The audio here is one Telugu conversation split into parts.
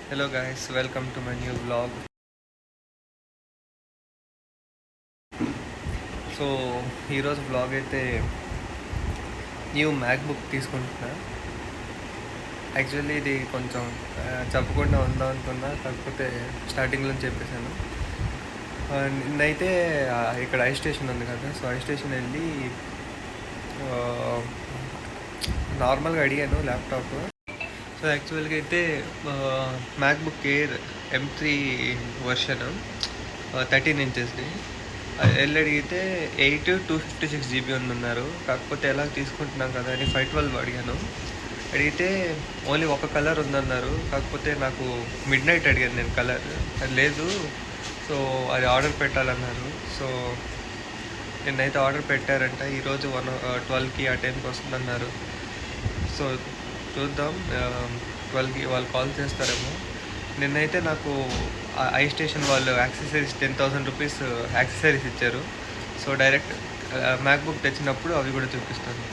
Hello guys, welcome to my new vlog. So ఈరోజు vlog అయితే న్యూ మ్యాక్బుక్ తీసుకుంటున్నా. యాక్చువల్లీ ఇది కొంచెం చెప్పకుండా ఉందాం అనుకున్నా, కాకపోతే స్టార్టింగ్లో చెప్పేశాను. నిన్నైతే ఇక్కడ ఐ స్టేషన్ ఉంది కదా, సో ఐ స్టేషన్ వెళ్ళి నార్మల్గా అడిగాను ల్యాప్టాప్. సో యాక్చువల్గా అయితే మ్యాక్బుక్ ఎయిర్ M3 వర్షన్ 13 ఇంచెస్ది వెళ్ళి అడిగితే 256 GB ఉందన్నారు. కాకపోతే ఎలా తీసుకుంటున్నాం కదా అని 512 అడిగాను. అడిగితే ఓన్లీ ఒక కలర్ ఉందన్నారు. కాకపోతే నాకు మిడ్ నైట్ అడిగాను నేను కలర్, అది లేదు. సో అది ఆర్డర్ పెట్టాలన్నారు. సో నిన్నైతే ఆర్డర్ పెట్టారంట. ఈరోజు 12కి ఆ టైంకి వస్తుందన్నారు. సో చూద్దాం, 12కి వాళ్ళు కాల్ చేస్తారేమో. నిన్నైతే నాకు ఐ స్టేషన్ వాళ్ళు యాక్సెసరీస్ 10,000 రూపీస్ యాక్సెసరీస్ ఇచ్చారు. సో డైరెక్ట్ మ్యాక్బుక్ తెచ్చినప్పుడు అవి కూడా చూపిస్తాను.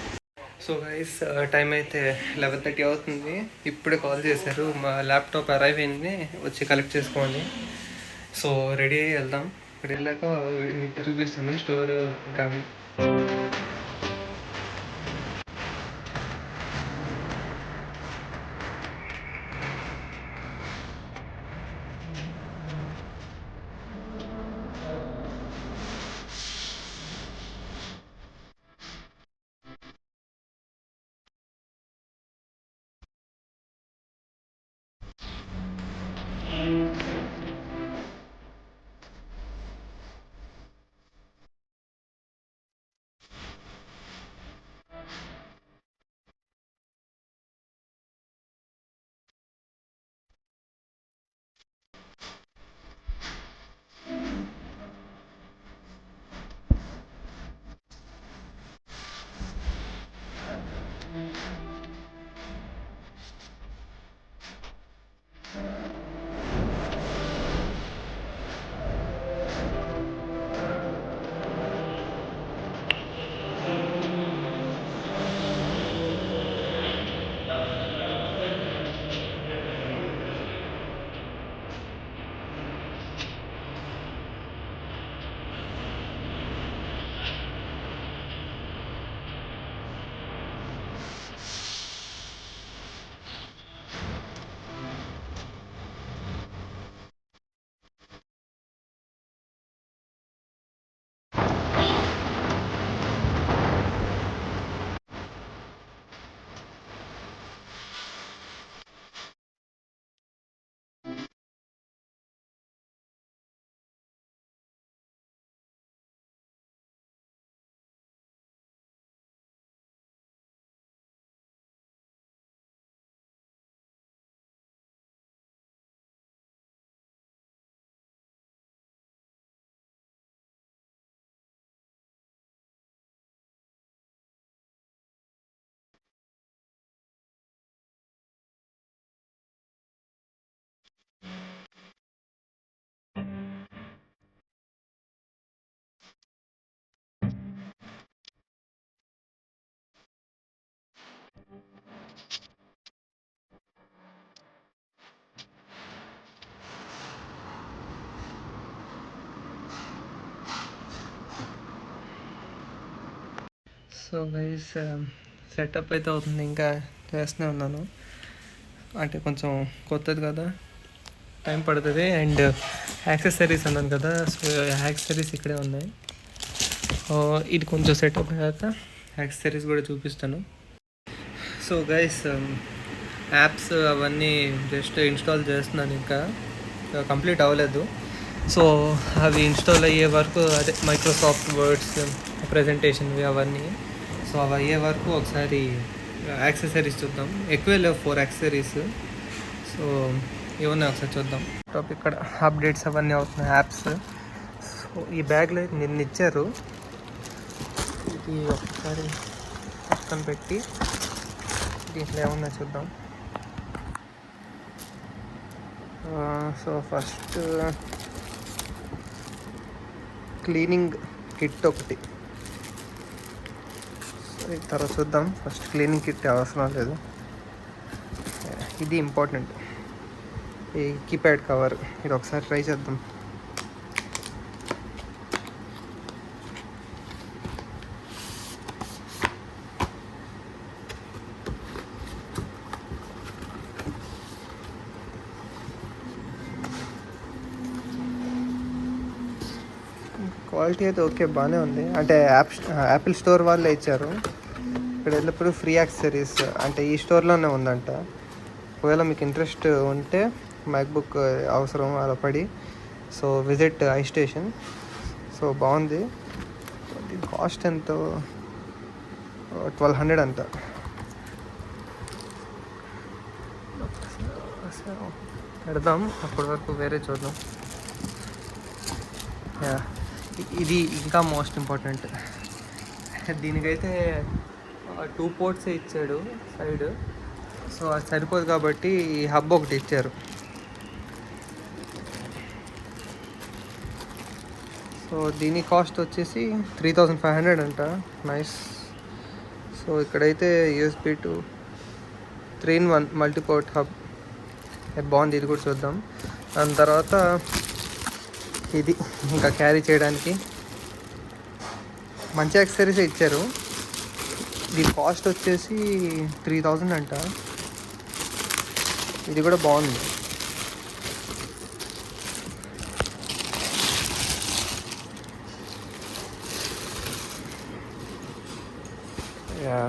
సో గైస్, టైం అయితే 11:30 అవుతుంది. ఇప్పుడే కాల్ చేశారు, మా ల్యాప్టాప్ అరైవ్ అయింది, వచ్చి కలెక్ట్ చేసుకోండి. సో రెడీ అయ్యి వెళ్దాం. ఇక్కడ వెళ్ళాక చూపిస్తాను స్టోర్ కానీ. సో గైస్, సెటప్ అయితే అవుతుంది, ఇంకా చేస్తూనే ఉన్నాను. అంటే కొంచెం కొత్తది కదా, టైం పడుతుంది. అండ్ యాక్సెసరీస్ అన్నాను కదా, సో యాక్సెసరీస్ ఇక్కడే ఉన్నాయి. ఇది కొంచెం సెటప్ అయ్యాక యాక్సెసరీస్ కూడా చూపిస్తాను. సో గైస్, యాప్స్ అవన్నీ జస్ట్ ఇన్స్టాల్ చేస్తున్నాను, ఇంకా కంప్లీట్ అవ్వలేదు. సో అవి ఇన్స్టాల్ అయ్యే వరకు, అదే మైక్రోసాఫ్ట్ వర్డ్స్ ప్రజెంటేషన్వి అవన్నీ, సో అవి అయ్యే వరకు ఒకసారి యాక్సెసరీస్ చూద్దాం. ఎక్కువ లేవు, 4 యాక్సెసరీస్. సో ఏమన్నా ఒకసారి చూద్దాం. టాప్ ఇక్కడ అప్డేట్స్ అవన్నీ అవుతున్నాయి, యాప్స్. సో ఈ బ్యాగ్లో నిన్న ఇచ్చారు, ఇది ఒకసారి పక్కన పెట్టి దీంట్లో ఏమన్నా చూద్దాం. సో ఫస్ట్ క్లీనింగ్ కిట్ ఒకటి, తర్వాత చూద్దాం. ఫస్ట్ క్లీనింగ్ కిట్ అవసరం లేదు, ఇది ఇంపార్టెంట్. ఈ కీప్యాడ్ కవర్ ఇది ఒకసారి ట్రై చేద్దాం. క్వాలిటీ అయితే ఓకే, బాగానే ఉంది. అంటే యాపిల్ స్టోర్ వాళ్ళే ఇచ్చారు. ఇక్కడ వెళ్ళినప్పుడు ఫ్రీ యాక్సెసరీస్ అంటే ఈ స్టోర్లోనే ఉందంట. ఒకవేళ మీకు ఇంట్రెస్ట్ ఉంటే మ్యాక్బుక్ అవసరం అలా పడి, so visit I station. So బాగుంది. దీని కాస్ట్ ఎంతో 1200 అంట. పెడదాం, అప్పటి వరకు వేరే చూద్దాం. ఇది ఇంకా మోస్ట్ ఇంపార్టెంట్. దీనికైతే 2 పోర్ట్సే ఇచ్చాడు సైడ్. సో అది సరిపోదు కాబట్టి ఈ హబ్ ఒకటి ఇచ్చారు. సో దీని కాస్ట్ వచ్చేసి 3500 అంట. నైస్. సో ఇక్కడైతే USB to 3-in-1 multiport hub బాగుంది. ఇది కూడా చూద్దాం. దాని తర్వాత ఇది ఇంకా క్యారీ చేయడానికి మంచి యాక్సెసరీస్ ఇచ్చారు. దీని కాస్ట్ వచ్చేసి 3000 అంట. ఇది కూడా బాగుంది. యా,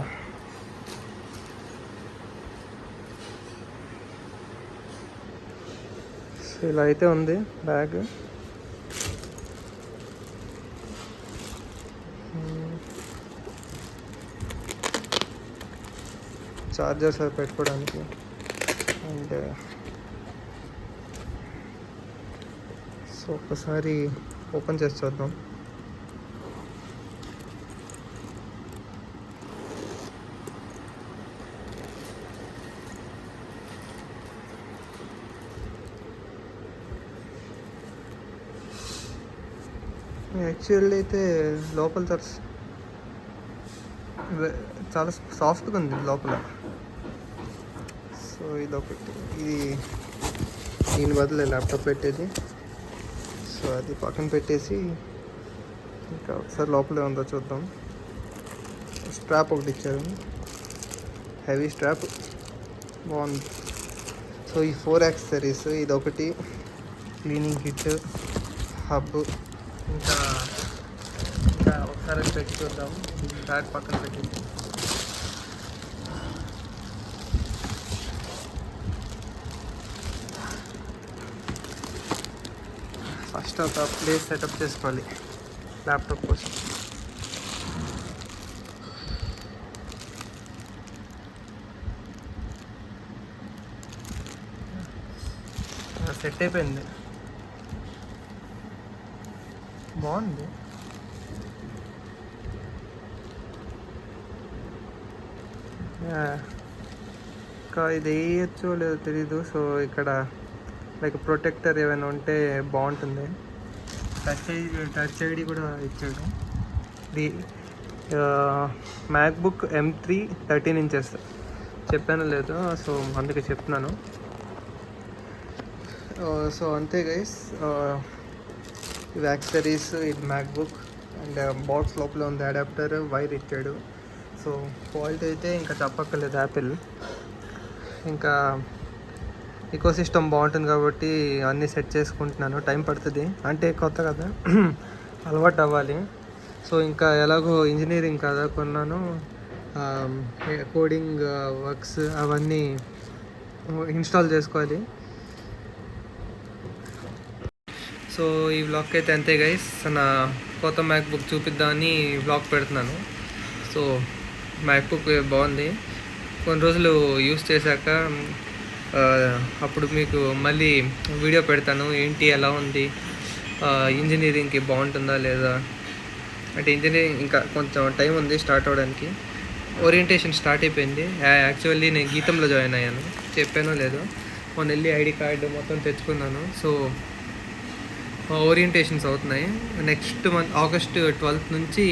సో ఇలా అయితే ఉంది బ్యాగ్. చార్జర్స్ అవి పెట్టుకోవడానికి. అండ్ సో ఒకసారి ఓపెన్ చేసి చూద్దాం. యాక్చువల్లీ అయితే లోపల చాలా సాఫ్ట్గా ఉంది లోపల. సో ఇదొకటి. ఇది దీని బదులు ల్యాప్టాప్ పెట్టేది. సో అది పక్కన పెట్టేసి ఇంకా ఒకసారి లోపలే ఉందో చూద్దాం. స్ట్రాప్ ఒకటి ఇచ్చారు, హెవీ స్ట్రాప్, బాగుంది. సో ఈ 4 యాక్సెసరీస్, ఇదొకటి, క్లీనింగ్ కిట్, హబ్, ఇంకా ఒకసారి పెట్టి చూద్దాం. బ్యాగ్ పక్కన పెట్టి ఫస్ట్ ఒక ప్లేస్ సెటప్ చేసుకోవాలి ల్యాప్టాప్ కోసం. సెట్ అయిపోయింది, బాగుంది. ఇంకా ఇది వేయచ్చో లేదో తెలీదు. సో ఇక్కడ లైక్ ప్రొటెక్టర్ ఏమైనా ఉంటే బాగుంటుంది. టచ్ ఐడి కూడా ఇచ్చాడు. ఇది మ్యాక్బుక్ M3 13 inches చెప్పాను లేదు, సో అందుకే చెప్తున్నాను. సో అంతే గైస్, ఇవి యాక్సెసరీస్, ఇది మ్యాక్బుక్. అండ్ బాక్స్ లోపల ఉంది అడాప్టర్, వైర్ ఇచ్చాడు. సో క్వాలిటీ అయితే ఇంకా చెప్పక్కర్లేదు. యాపిల్ ఇంకా ఈకోసిస్టమ్ బాగుంటుంది కాబట్టి అన్నీ సెట్ చేసుకుంటున్నాను. టైం పడుతుంది, అంటే కొత్త కదా, అలవాటు అవ్వాలి. సో ఇంకా ఎలాగో ఇంజనీరింగ్ కదా కొన్నాను, కోడింగ్ వర్క్స్ అవన్నీ ఇన్స్టాల్ చేసుకోవాలి. సో ఈ వ్లాగ్ అయితే అంతే గైస్. నా కొత్త మ్యాక్బుక్ చూపిద్దామని వ్లాగ్ పెడుతున్నాను. సో మ్యాక్బుక్ బాగుంది. కొన్ని రోజులు యూస్ చేశాక అప్పుడు మీకు మళ్ళీ వీడియో పెడతాను, ఏంటి ఎలా ఉంది, ఇంజనీరింగ్కి బాగుంటుందా లేదా. అంటే ఇంజనీరింగ్ ఇంకా కొంచెం టైం ఉంది స్టార్ట్ అవ్వడానికి. ఓరియంటేషన్ స్టార్ట్ అయిపోయింది. యాక్చువల్లీ నేను గీతంలో జాయిన్ అయ్యాను, చెప్పానో లేదో. మొన్న వెళ్ళి ఐడి కార్డు మొత్తం తెచ్చుకున్నాను. సో ఓరియంటేషన్స్ అవుతున్నాయి. నెక్స్ట్ మంత్ ఆగస్ట్ 12th నుంచి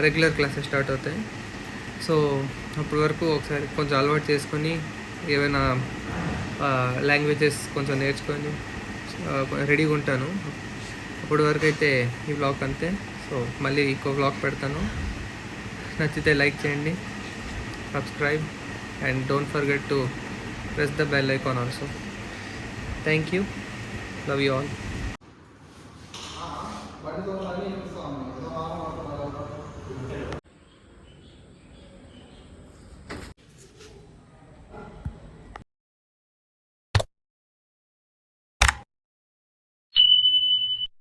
రెగ్యులర్ క్లాసెస్ స్టార్ట్ అవుతాయి. సో అప్పటి వరకు ఒకసారి కొంచెం అలవాటు చేసుకొని ఏమైనా లాంగ్వేజెస్ కొంచెం నేర్చుకొని రెడీగా ఉంటాను. అప్పటి వరకు అయితే ఈ బ్లాగ్ అంతే. సో మళ్ళీ ఇంకో బ్లాగ్ పెడతాను. నచ్చితే లైక్ చేయండి, subscribe, and don't forget to press the bell icon also. Thank you, love you all.